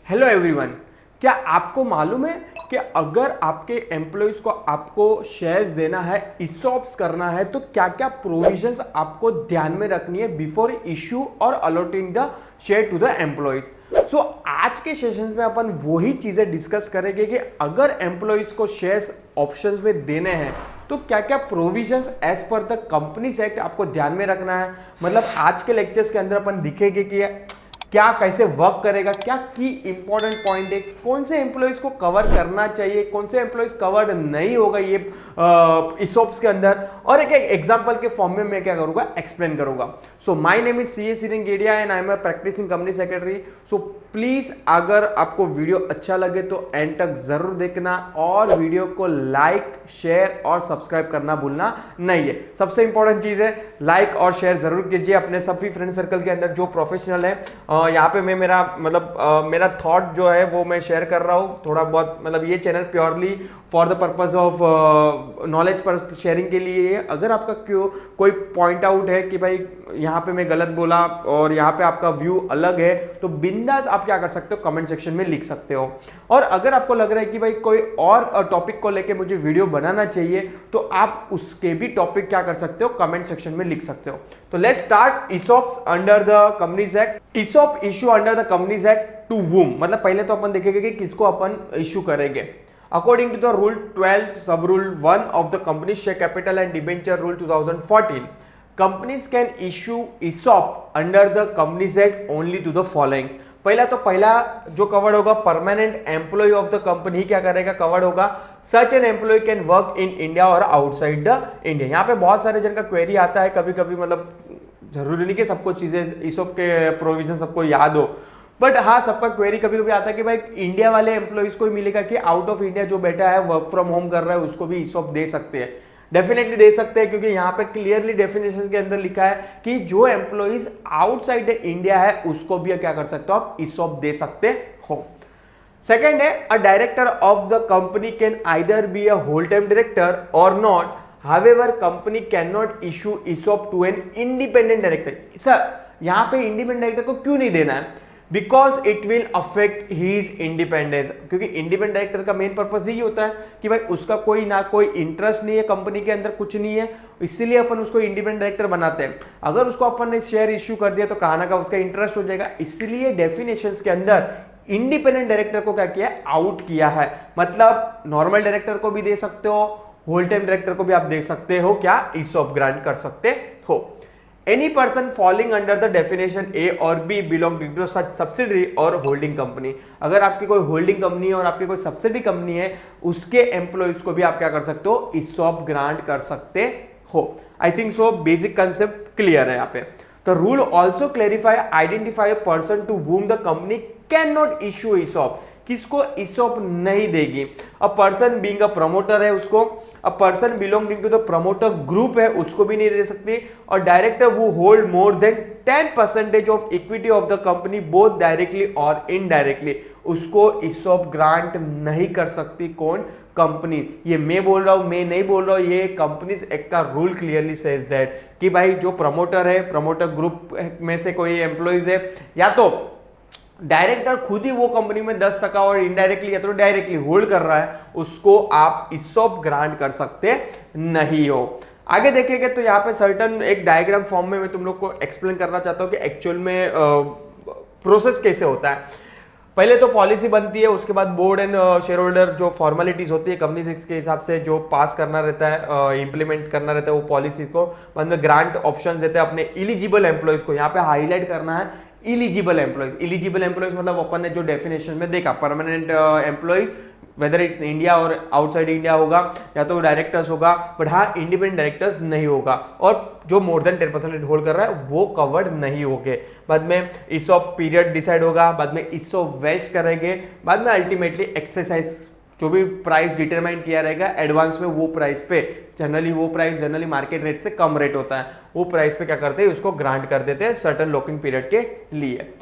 Hello everyone. क्या आपको मालूम है कि अगर आपके एम्प्लॉयज को आपको शेयर्स देना है, ESOPs करना है, तो क्या क्या प्रोविजंस आपको ध्यान में रखनी है बिफोर इश्यू और allotting the share to the employees. So आज के सेशंस में अपन वही चीजें डिस्कस करेंगे कि अगर एम्प्लॉयज को शेयर्स ऑप्शंस में देने हैं तो क्या क्या provisions as per the companies Act आपको ध्यान में रखना है। मतलब आज के लेक्चर्स के अंदर अपन दिखेंगे कि क्या कैसे वर्क करेगा, क्या की इंपॉर्टेंट पॉइंट है, कौन से एम्प्लॉयज को कवर करना चाहिए, कौन से एम्प्लॉयज कवर्ड नहीं होगा ये ESOPs के अंदर, और एक एग्जांपल के फॉर्म में मैं क्या करूंगा, एक्सप्लेन करूंगा। So my name is CA Siringedia and I am a practising company secretary. So please अगर आपको वीडियो अच्छा लगे तो एंड तक जरूर देखना और वीडियो को लाइक, शेयर और सब्सक्राइब करना भूलना नहीं है। सबसे इंपॉर्टेंट चीज है, लाइक और शेयर जरूर कीजिए अपने सभी फ्रेंड सर्कल के अंदर जो प्रोफेशनल है। यहाँ पे मैं मेरा थॉट जो है वो मैं शेयर कर रहा हूँ थोड़ा बहुत। मतलब ये channel purely for the purpose of knowledge पर शेयरिंग के लिए है। अगर आपका कोई पॉइंट आउट है कि भाई यहाँ पे मैं गलत बोला और यहाँ पे आपका व्यू अलग है, तो बिंदास आप क्या कर सकते हो, कमेंट सेक्शन में लिख सकते हो। और अगर आपको लग रहा है कि भाई कोई और टॉपिक को लेके मुझे वीडियो बनाना चाहिए, तो आप उसके भी टॉपिक क्या कर सकते हो, कमेंट सेक्शन में लिख सकते हो। तो let's start. ESOPs under the companies act. ESOP issue under the companies act to whom, मतलब पहले तो अपन देखेंगे कि किसको अपन इशू करेंगे। According to the rule 12 sub rule 1 of the company share capital and debenture rule 2014, companies can issue ESOP under the companies act only to the following. पहला जो कवर्ड होगा, permanent employee of the company क्या करेगा, covered होगा। Such an employee can work in India और outside the India. यहाँ पे बहुत सारे जन का क्वेरी आता है कभी कभी, मतलब जरूरी नहीं कि सबको चीजें ESOP के प्रोविजन सबको याद हो, बट हाँ सबका क्वेरी कभी कभी आता है कि भाई इंडिया वाले एम्प्लॉयज को ही मिलेगा कि आउट ऑफ इंडिया जो बैठा है, वर्क फ्रॉम होम कर रहा है, उसको भी ESOP दे सकते हैं। डेफिनेटली दे सकते हैं, क्योंकि यहाँ पे क्लियरली डेफिनेशन के अंदर लिखा है कि जो एम्प्लॉइज आउटसाइड इंडिया है उसको भी क्या कर सकते हो, आप ESOP दे सकते हो। सेकेंड है, a director of the company can either be a whole time director or not. However, company cannot issue ESOP to an independent director. Sir यहाँ पे इंडिपेंडेंट डायरेक्टर को क्यों नहीं देना है? Because it will affect his independence. क्योंकि independent director का main purpose यही होता है कि भाई उसका कोई ना कोई इंटरेस्ट नहीं है, कंपनी के अंदर कुछ नहीं है, इसीलिए अपन उसको इंडिपेंडेंट डायरेक्टर बनाते हैं। अगर उसको अपन ने शेयर इश्यू कर दिया तो कहा ना का उसका इंटरेस्ट हो जाएगा, इसलिए डेफिनेशंस के अंदर इंडिपेंडेंट डायरेक्टर को क्या किया, आउट किया है। मतलब नॉर्मल डायरेक्टर को भी दे सकते हो, होल टाइम डायरेक्टर को भी आप दे सकते हो, क्या ESOP ग्रांट कर सकते हो। Any person falling under the definition A और B belong to such subsidiary और होल्डिंग कंपनी। अगर आपकी कोई होल्डिंग कंपनी है और आपकी कोई सब्सिडी कंपनी है, उसके एम्प्लॉइज को भी आप क्या कर सकते हो, ESOP ग्रांट कर सकते हो। I think so basic concept clear है यहाँ पे। तो rule also clarify identify a person to whom the company can not issue ESOP। किसको ESOP नहीं देगी? A person being a promoter है उसको, a person belonging to the promoter group है उसको भी नहीं दे सकती, और director who hold more than 10% of equity of the company both directly और इनडायरेक्टली, उसको ESOP ग्रांट नहीं कर सकती। कौन? कंपनी। ये मैं बोल रहा हूं, मैं नहीं बोल रहा हूं, ये कंपनीज एक्ट का रूल क्लियरली सेज दैट कि भाई जो प्रमोटर है, प्रमोटर ग्रुप में से कोई एम्प्लॉइज है, या तो डायरेक्टर खुद ही वो कंपनी में 10% और इनडायरेक्टली या तो डायरेक्टली होल्ड कर रहा है, उसको आप ESOP ग्रांट कर सकते नहीं हो। आगे देखेंगे तो यहाँ पे सर्टन एक डायग्राम फॉर्म में मैं तुम लोग को एक्सप्लेन करना चाहता हूँ कि एक्चुअल में प्रोसेस कैसे होता है। पहले तो पॉलिसी बनती है, उसके बाद बोर्ड एंड शेयर होल्डर जो फॉर्मेलिटीज होती है कंपनी के हिसाब से जो पास करना रहता है, इंप्लीमेंट करना रहता है वो पॉलिसी को, बाद में ग्रांट ऑप्शंस देते हैं अपने इलिजिबल एम्प्लॉयज को। यहाँ पे हाईलाइट करना है इलिजिबल एम्प्लॉयज। इलिजिबल एम्प्लॉयज मतलब अपन ने जो डेफिनेशन में देखा, permanent employees whether it India और आउटसाइड इंडिया होगा, या तो डायरेक्टर्स होगा, बट हाँ इंडिपेंडेंट डायरेक्टर्स नहीं होगा, और जो मोर देन 10% होल्ड कर रहा है वो कवर्ड नहीं होंगे। बाद में ESOP पीरियड डिसाइड होगा, बाद में ESOP वेस्ट करेंगे, बाद में अल्टीमेटली एक्सरसाइज जो भी प्राइस डिटरमाइन किया रहेगा एडवांस में, वो प्राइस पे जनरली मार्केट रेट से कम रेट होता है, वो प्राइस पे क्या करते हैं, उसको ग्रांट कर देते हैं सर्टेन लॉकिंग पीरियड के लिए।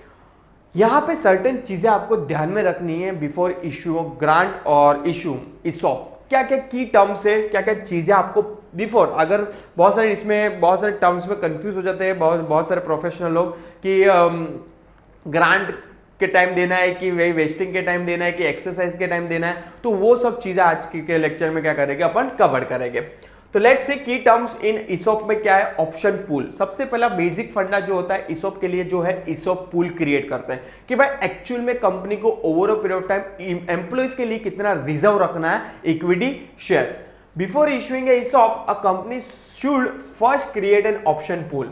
यहाँ पे सर्टेन चीजें आपको ध्यान में रखनी है बिफोर इश्यू ऑफ ग्रांट और इश्यू ESOP। क्या क्या की टर्म्स है, क्या क्या चीजें आपको बिफोर, अगर बहुत सारे टर्म्स में कंफ्यूज हो जाते हैं बहुत सारे प्रोफेशनल लोग कि ग्रांट के टाइम देना है कि वही वेस्टिंग के टाइम देना है कि एक्सरसाइज के टाइम देना है, तो वो सब चीजें आज के लेक्चर में क्या करेंगे अपन कवर करेंगे। तो लेट्स सी की टर्म्स इन ईसॉप में क्या है। ऑप्शन पूल, सबसे पहला बेसिक फंडा जो होता है ईसॉप के लिए जो है ईसॉप पूल क्रिएट करते हैं कि भाई एक्चुअल में कंपनी को over a period of time employees के लिए कितना रिजर्व रखना है equity shares. Before issuing a ESOP a company should first create an option pool.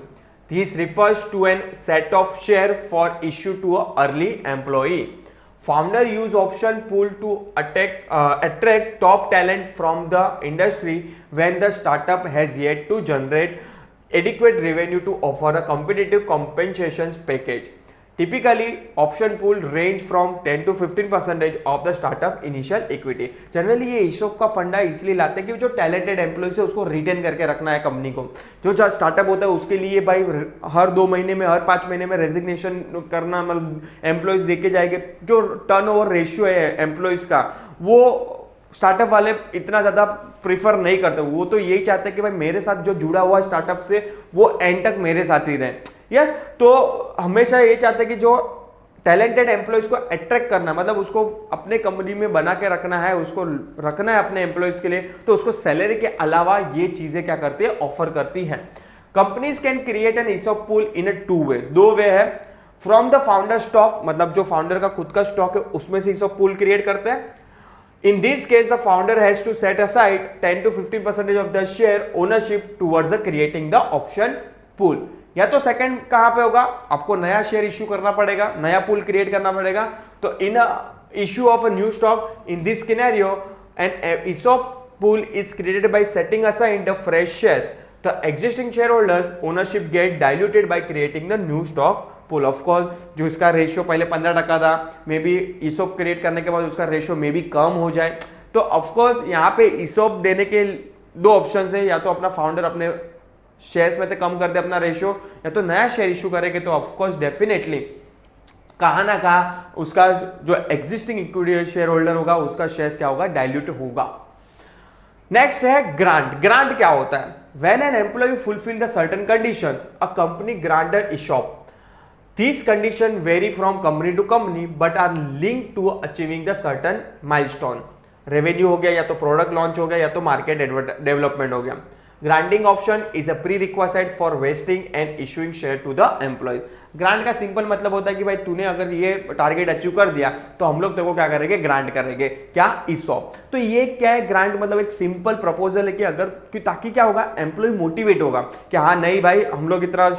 This refers to a set of share for issue to a early employee. Founder use option pool to attract top talent from the industry when the startup has yet to generate adequate revenue to offer a competitive compensations package. Typically, option pool range from 10 to 15% of the startup initial equity. Generally ये ESOP का फंडा इसलिए लाते हैं कि जो talented employees है उसको retain करके रखना है कंपनी को। जो स्टार्टअप होता है उसके लिए भाई हर 2 महीने में, हर 5 महीने में रेजिग्नेशन करना, मतलब एम्प्लॉइज देके जाएंगे। जो टर्नओवर रेशियो है एम्प्लॉइज का वो स्टार्टअप वाले इतना ज़्यादा प्रीफर नहीं करते। वो तो यही चाहते हैं कि भाई मेरे साथ जो जुड़ा हुआ स्टार्टअप से वो एंड तक मेरे साथ ही रहे। यस, तो हमेशा ये चाहते हैं कि जो टैलेंटेड एम्प्लॉइज को अट्रैक्ट करना, मतलब उसको अपने कंपनी में बना के रखना है, उसको रखना है अपने एम्प्लॉइज के लिए, तो उसको सैलरी के अलावा ये चीजें क्या करती है, ऑफर करती है। Companies can create an ESOP pool in 2 ways। 2 way है। फ्रॉम द फाउंडर स्टॉक, मतलब जो फाउंडर का खुद का स्टॉक है उसमें से ईसॉप पूल क्रिएट करते हैं। In this case, the founder has to set aside 10 to 15% of the share ownership towards the creating the option pool। या तो सेकंड कहां पे होगा, आपको नया शेयर इश्यू करना पड़ेगा, नया पूल क्रिएट करना पड़ेगा। तो in issue of a new stock in this scenario an ESOP pool is created by setting aside the fresh shares. The existing share holders ownership get diluted by creating the new stock pool. Of course जो इसका ratio पहले 15% था, may be ESOP create करने के बाद उसका ratio may be कम हो जाए। तो ऑफ कोर्स यहाँ पे ईसॉप देने के 2 ऑप्शन है, या तो अपना फाउंडर अपने शेयर्स में से कम कर दे अपना रेशियो, या तो नया शेयर इशू करेंगे। तो ऑफ कोर्स डेफिनेटली कहा ना कहा उसका जो एग्जिस्टिंग इक्विटी शेयर होल्डर होगा उसका शेयर्स क्या होगा, डाइल्यूट होगा। नेक्स्ट है ग्रांट। ग्रांट क्या होता है? When an employee fulfil the certain conditions a company granted ESOP. These conditions vary from company to company but are linked to achieving the certain milestone। Revenue हो गया, या तो product launch हो गया, या तो मार्केट डेवलपमेंट हो गया। Granting option is a pre required for vesting and issuing share to the employees. Grant का सिंपल मतलब होता है कि भाई तूने अगर ये टारगेट अचीव कर दिया तो हम लोग तेरे को क्या करेंगे, ग्रांट करेंगे। क्या? ईसॉप। तो ये क्या है, ग्रांट मतलब एक सिंपल प्रपोजल है कि अगर, ताकि क्या होगा, एम्प्लॉय मोटिवेट होगा कि हाँ नहीं भाई हम लोग इतना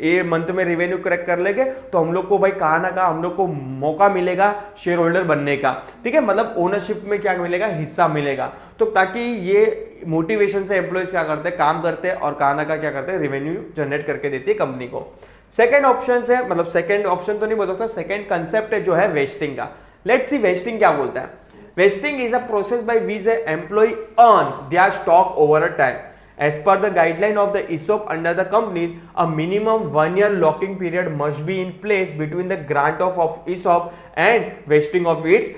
ये मंथ में रेवेन्यू क्रैक कर लेंगे तो हम लोग को भाई कहा ना कहा हम लोग को मौका मिलेगा शेयर होल्डर बनने का। ठीक है, मतलब ओनरशिप में क्या मिलेगा, हिस्सा मिलेगा। तो ताकि ये मोटिवेशन से एम्प्लॉइज क्या करते हैं, काम करते हैं, और कहा ना कहा क्या करते हैं, रेवेन्यू जनरेट करके देती है कंपनी को। सेकंड ऑप्शन है, मतलब सेकंड ऑप्शन तो नहीं बोल सकता, सेकंड कंसेप्ट है जो है वेस्टिंग का। लेट्स सी वेस्टिंग क्या बोलता है। Vesting is a process by which the employee earn their stock over a time. As per the guideline of the ESOP under the companies, a minimum 1-year locking period must be in place between the grant of ESOP and vesting of its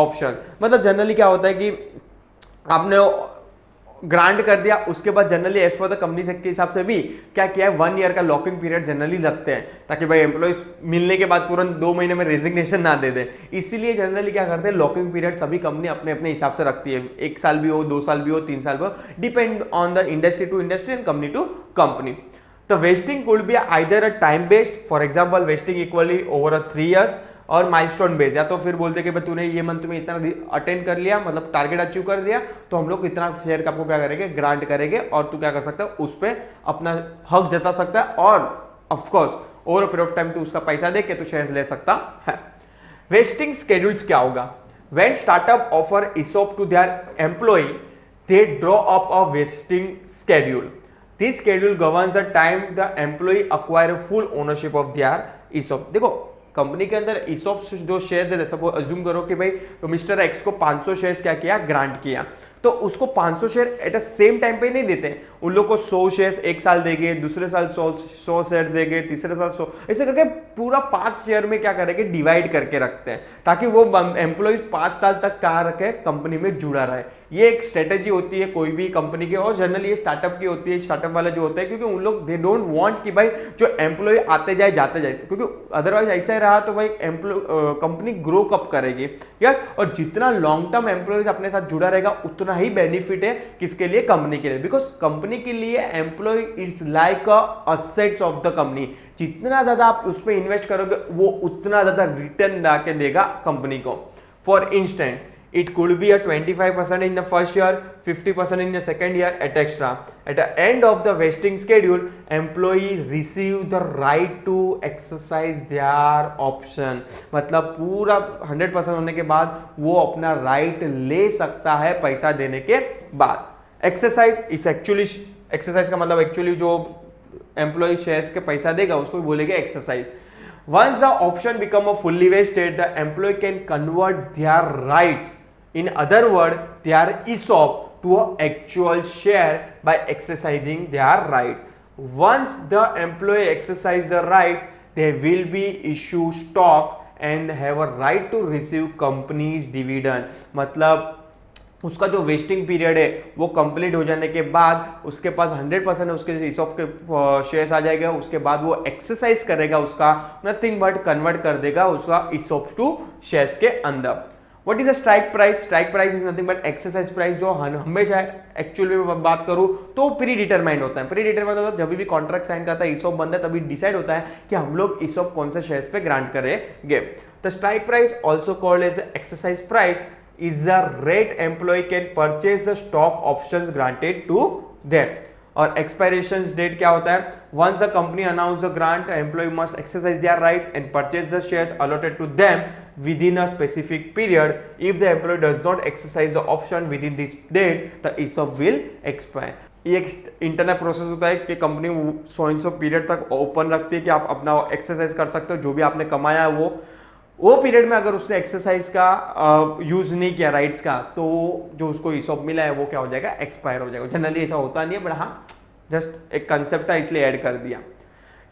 option। मतलब generally क्या होता है कि आपने grant कर दिया, उसके बाद generally as per the company act के हिसाब से भी क्या किया है, 1 ईयर का लॉकिंग पीरियड जनरली लगते हैं, ताकि भाई एम्प्लॉइज मिलने के बाद तुरंत 2 महीने में रेजिग्नेशन ना दे दे। इसीलिए जनरली क्या करते हैं, लॉकिंग पीरियड सभी कंपनी अपने अपने हिसाब से रखती है। 1 साल भी हो, 2 साल भी हो, 3 साल भी हो, depend on the industry to industry and company to company. The vesting could be either a time based, for example vesting equally over a 3 years, और माइलस्टोन बेस्ड, या तो फिर बोलते कि भाई तूने ये मंथ में इतना अटेंड कर लिया, मतलब टारगेट अचीव कर दिया, तो हम लोग इतना शेयर का आपको क्या करेंगे, ग्रांट करेंगे, और तू क्या कर सकता है, उस पर अपना हक जता सकता है, और of course over period of time तू उसका पैसा दे के तू शेयर्स ले सकता है। वेस्टिंग स्केड्यूल्स क्या होगा? When startup offer ESOP to their employee they draw up a vesting schedule. This schedule governs the time the employee acquire full ownership of their ESOP। देखो कंपनी के अंदर ESOP जो shares देते, suppose assume करो कि भाई तो mister x को 500 शेयर्स क्या किया, ग्रांट किया, तो उसको 500 share at a same time पे नहीं देते। उन लोग को 100 शेयर्स एक साल देंगे, दूसरे साल 100 शेयर देंगे, तीसरे साल 100, ऐसे करके पूरा 5 शेयर में क्या करेंगे, डिवाइड करके रखते हैं, ताकि वो एम्प्लॉइज 5 साल तक कहाँ रखे, कंपनी में जुड़ा रहे। ये एक स्ट्रेटेजी होती है कोई भी कंपनी की, और जनरली ये स्टार्टअप की होती है, स्टार्टअप वाले जो होते हैं, क्योंकि उन लोग दे डोंट वांट कि भाई जो एम्प्लॉय आते जाए जाते जाए, क्योंकि अदरवाइज ऐसा ही रहा तो भाई कंपनी ग्रो कब करेगी। यस, और जितना लॉन्ग टर्म एम्प्लॉयज अपने साथ जुड़ा रहेगा उतना ही बेनिफिट है किसके लिए, कंपनी के लिए, बिकॉज कंपनी के लिए employee is like assets of the company. जितना ज्यादा आप उसमें इन्वेस्ट करोगे वो उतना ज्यादा रिटर्न ला के देगा कंपनी को। For instant it could be a 25% in the first year, 50% in the second year, etc. At the end of the vesting schedule, employee receive the right to exercise their option। मतलब पूरा 100% होने के बाद वो अपना right ले सकता है पैसा देने के बाद। एक्सरसाइज इस एक्चुअली, एक्सरसाइज का मतलब एक्चुअली जो एम्प्लॉय शेयर्स के पैसा देगा उसको बोलेंगे exercise. Once the option become a fully vested, the employee can convert their rights, in other words, their ESOP to an actual share by exercising their rights. Once the employee exercise the rights, they will be issued stocks and have a right to receive company's dividend। मतलब उसका जो vesting period है वो complete हो जाने के बाद उसके पास 100% उसके ईसॉप के शेयर्स आ जाएगा। उसके बाद वो एक्सरसाइज करेगा, उसका नथिंग बट कन्वर्ट कर देगा उसका ईसॉप टू शेयर्स के अंदर। What is a strike price? Strike price is nothing but exercise price, जो हमेशा एक्चुअल में बात करूं तो प्री डिटरमाइंड होता है। प्री डिटरमाइंड होता है जब भी कॉन्ट्रैक्ट साइन करता है, ईसॉप बनता है, तभी डिसाइड होता है कि हम लोग ईसॉप कौन से शेयर्स पे ग्रांट करेंगे। The strike price also called as exercise price is the rate employee can purchase the stock options granted to them। और expiration date क्या होता है? Once the company announce the grant, employee must exercise their rights and purchase the shares allotted to them within a specific period। If the employee does not exercise the option within this date, the ESOP will expire। ये एक internal process होता है कि company so period तक open रखती है कि आप अपना एक्सरसाइज कर सकते हो, जो भी आपने कमाया है वो पीरियड में अगर उसने एक्सरसाइज का यूज नहीं किया राइट्स का, तो जो उसको ईसॉप मिला है वो क्या हो जाएगा, एक्सपायर हो जाएगा। जनरली ऐसा होता नहीं है, बट हाँ जस्ट एक कंसेप्ट है इसलिए ऐड कर दिया।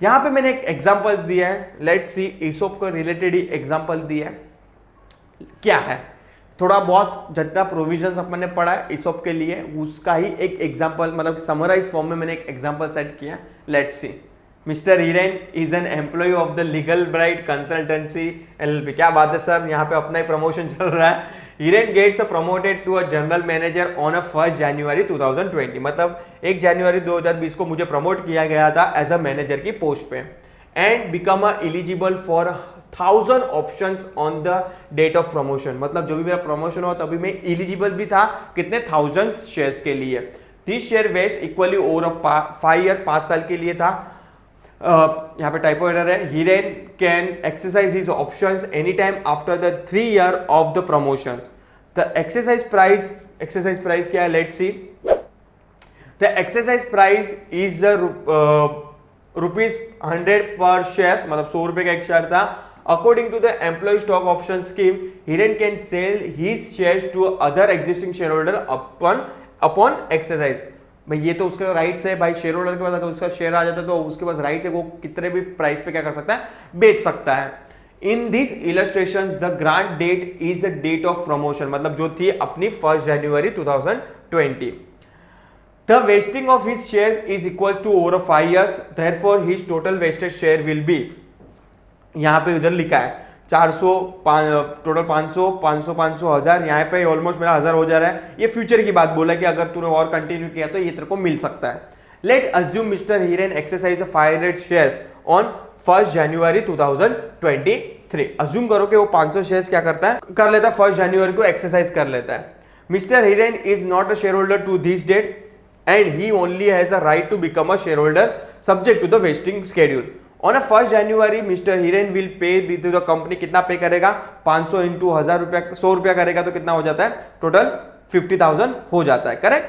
यहाँ पे मैंने एक एग्जांपल्स दिया है, लेट्स सी ईसॉप को रिलेटेड ही एग्जांपल दिया है। क्या है, थोड़ा बहुत जितना प्रोविजंस अपन ने पढ़ा है ईसॉप के लिए उसका ही एक एग्जांपल, मतलब समराइज फॉर्म में मैंने एक एग्जांपल सेट किया। Let's see, mister Hiren is an employee of the Legal Bright Consultancy LLP। क्या बात है सर, यहाँ पे अपना ही प्रमोशन चल रहा है। Hiren gets promoted to a general manager on a 1 जनवरी 2020। मतलब 1 जनवरी 2020 को मुझे प्रमोट किया गया था एज अ मैनेजर की पोस्ट पे। And become a eligible for 1000 options on the date of promotion. मतलब जब भी मेरा प्रमोशन हुआ तभी मैं एलिजिबल भी था कितने 1000 शेयर्स के लिए। This share vest equally over 5 year, 5 साल के लिए था। यहाँ पे टाइपो एरर है। Hiren can exercise his options any time after the 3 year of the promotions. The exercise price क्या है, let's see. The exercise price is ₹100 per share, मतलब 100 रुपए का एक शेयर था। According to the employee stock option scheme, Hiren can sell his shares to other existing share holder upon exercise. भाई ये तो उसका राइट्स है भाई, शेयर होल्डर के पास अगर उसका शेयर आ जाता है तो उसके पास राइट्स है, वो कितने भी प्राइस पे क्या कर सकता है, बेच सकता है। In this illustration the grant date is the date of promotion, मतलब जो थी अपनी 1 जनवरी 2020। The vesting of his shares is equal to over 5 years, therefore his total vested share will be, यहाँ पे उधर लिखा है 400, टोटल 500, 500, 500, 1000, यहाँ पे ऑलमोस्ट मेरा 1000 हो जा रहा है। ये फ्यूचर की बात बोला कि अगर तूने और कंटिन्यू किया तो ये तेरे को मिल सकता है। Late assume mister Hiren exercise 500 shares on 1 January 2023। Assume करो कि वो 500 शेयर्स क्या करता है, कर लेता है 1 जनवरी को एक्सरसाइज कर लेता है। Mister Hiren is not a share holder to this date and he only has a right to become a share holder subject to the vesting schedule. On a 1 January mister Hiren will pay to the company, कितना pay करेगा, 500 into 1000 रुपया, 100 रुपया करेगा तो कितना हो जाता है, टोटल 50,000 हो जाता है, correct.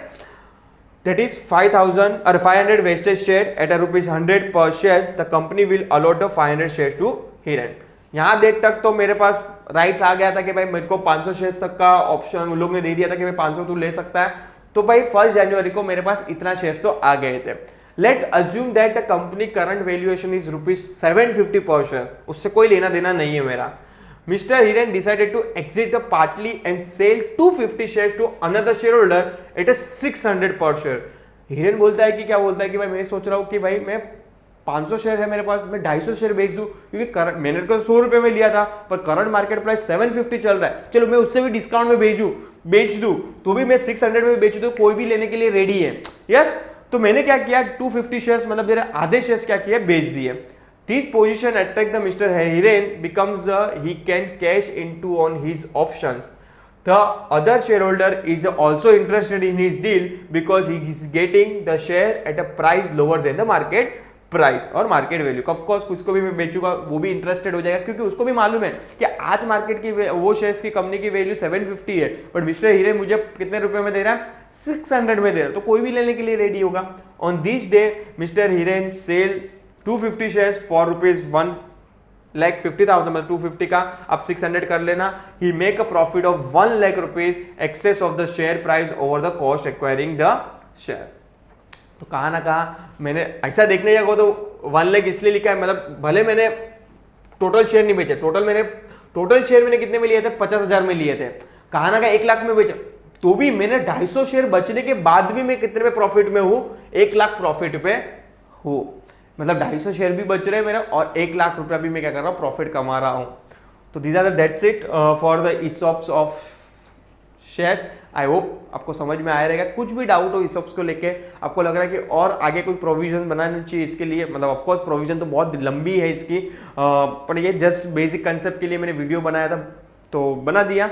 That is 500 vested share at ₹100 per share. The company will allot the 500 share to Hiren. यहां देख तक तो मेरे पास राइट्स आ गया था कि भाई मेरे को 500 शेयर्स तक का ऑप्शन उन लोग ने दे दिया था कि भाई 500 तू ले सकता है। तो भाई 1 जनवरी को मेरे पास इतना शेयर्स तो आ गए थे। Let's assume that the company current valuation is ₹750 per share. उससे कोई लेना देना नहीं है मेरा। Mr. Hiren decided to exit the partly and sell 250 shares to another shareholder at a 600 per share. Hiren बोलता है कि क्या बोलता है कि भाई मैं सोच रहा हूँ कि भाई मैं 500 शेयर है मेरे पास, मैं 250 शेयर बेच दूं, क्योंकि मैंने तो 100 रुपए में लिया था पर करंट मार्केट प्राइस 750 चल रहा है, चलो मैं उससे भी डिस्काउंट में बेच दूं तो भी मैं 600 में बेच दूं, कोई भी लेने के लिए रेडी है। यस, तो मैंने क्या किया, 250 शेयर्स मतलब मेरे आधे शेयर्स क्या किए, बेच दिए। This position attract the mister Hiren becomes he can cash into on his options. The other shareholder is also interested in his deal because he is getting the share at a price lower than the market price और market value. Of course उसको भी मैं बेचूंगा, वो भी interested हो जाएगा, क्योंकि उसको भी मालूम है कि आज मार्केट की वो शेयर्स की कंपनी की वैल्यू 750 है, बट मिस्टर हीरे मुझे कितने रुपए में दे रहा है, 600 में दे रहा है, तो कोई भी लेने के लिए रेडी होगा। On this day mister Hiren sell 250 shares for ₹1 lakh 50,000, मतलब 250 का आप 600 कर लेना। He make a profit of 1 lakh rupees excess of the share price over the cost acquiring the share. तो कहा ना कहा मैंने ऐसा देखने जाओ तो 1 लाख इसलिए लिखा है, मतलब भले मैंने टोटल शेयर नहीं बेचे, टोटल शेयर मैंने कितने में लिए थे, 50,000 में लिए थे, कहा ना कहा 1 लाख में बेचा, तो भी मैंने 250 शेयर बचने के बाद भी मैं कितने में प्रॉफिट में हूं, 1 लाख प्रॉफिट पे हूं, मतलब 250 शेयर भी बच रहे हैं मेरा और 1 लाख रुपया भी मैं क्या कर रहा हूँ, प्रॉफिट कमा रहा हूं। तो these are that's it for the ESOPs of shares. I hope आपको समझ में आया रहेगा। कुछ भी डाउट हो ESOPs को लेके, आपको लग रहा है कि और आगे कोई प्रोविजन बनानी चाहिए इसके लिए, मतलब ऑफ कोर्स प्रोविजन तो बहुत लंबी है इसकी, पर ये जस्ट बेसिक कंसेप्ट के लिए मैंने वीडियो बनाया था तो बना दिया।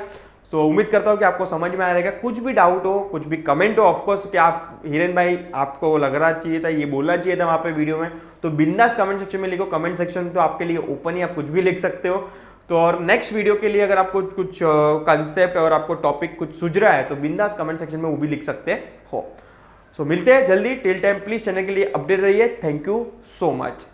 तो उम्मीद करता हूँ कि आपको समझ में आ रहेगा। कुछ भी डाउट हो, कुछ भी कमेंट हो, ऑफकोर्स कि आप हिरेन भाई आपको लग रहा चाहिए था, ये बोलना चाहिए था वहाँ पे वीडियो में, तो बिंदास कमेंट सेक्शन में लिखो। कमेंट सेक्शन तो आपके लिए ओपन ही, आप कुछ भी लिख सकते हो। तो और नेक्स्ट वीडियो के लिए अगर आपको कुछ कंसेप्ट और आपको टॉपिक कुछ सूझ रहा है तो बिंदास कमेंट सेक्शन में वो भी लिख सकते हो। सो मिलते हैं जल्दी। टिल टाइम प्लीज चैनल के लिए अपडेट रहिए। Thank you so much.